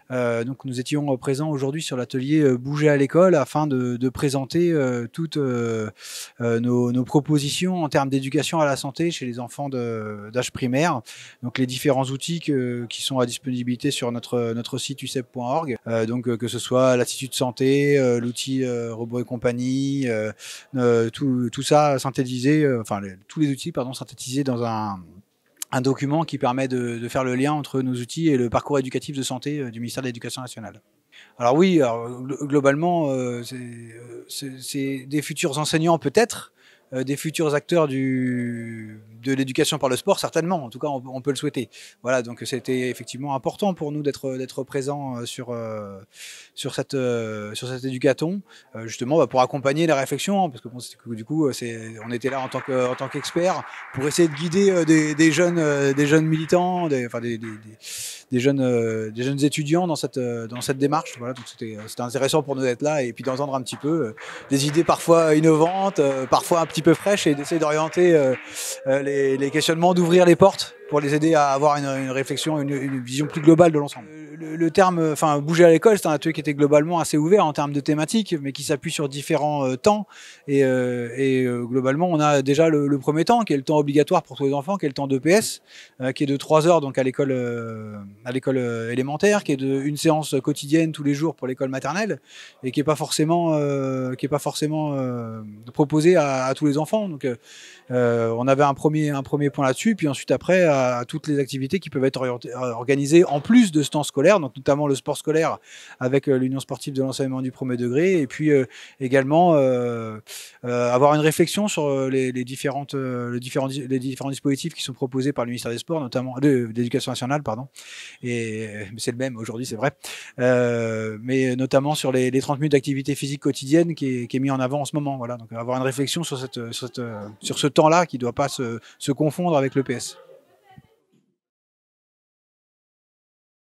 Donc nous étions présents aujourd'hui sur l'atelier Bouger à l'école afin de présenter toutes nos propositions en termes d'éducation à la santé chez les enfants d'âge primaire. Donc les différents outils qui sont à disponibilité sur notre site ucep.org. Donc que ce soit l'attitude santé, l'outil Robot et compagnie, tout ça synthétisé, tous les outils pardon, synthétisés dans un document qui permet de faire le lien entre nos outils et le parcours éducatif de santé du ministère de l'Éducation nationale. Alors oui, globalement, c'est des futurs enseignants peut-être, des futurs acteurs de l'éducation par le sport certainement, en tout cas on peut le souhaiter. Voilà, donc c'était effectivement important pour nous d'être présents sur cet éducathon, justement pour accompagner la réflexion, parce que bon, du coup on était là en tant qu'experts pour essayer de guider des jeunes militants, des jeunes étudiants dans cette démarche. Voilà, donc c'était intéressant pour nous d'être là et puis d'entendre un petit peu des idées parfois innovantes, parfois un petit peu fraîches, et d'essayer d'orienter les questionnements, d'ouvrir les portes pour les aider à avoir une réflexion, une vision plus globale de l'ensemble. Le terme, bouger à l'école, c'est un atelier qui était globalement assez ouvert en termes de thématiques, mais qui s'appuie sur différents temps. Et globalement, on a déjà le premier temps, qui est le temps obligatoire pour tous les enfants, qui est le temps d'EPS, qui est de 3 heures donc à l'école élémentaire, qui est une séance quotidienne tous les jours pour l'école maternelle, et qui est pas forcément proposé à tous les enfants. Donc on avait un premier point là-dessus, puis ensuite après à toutes les activités qui peuvent être organisées en plus de ce temps scolaire, donc notamment le sport scolaire avec l'Union sportive de l'enseignement du premier degré, et puis également avoir une réflexion sur les différents dispositifs qui sont proposés par le ministère des Sports, notamment de l'Éducation nationale, pardon. Et c'est le même aujourd'hui, c'est vrai, mais notamment sur les 30 minutes d'activité physique quotidienne qui est mis en avant en ce moment. Voilà, donc avoir une réflexion sur ce temps-là qui ne doit pas se confondre avec l'EPS.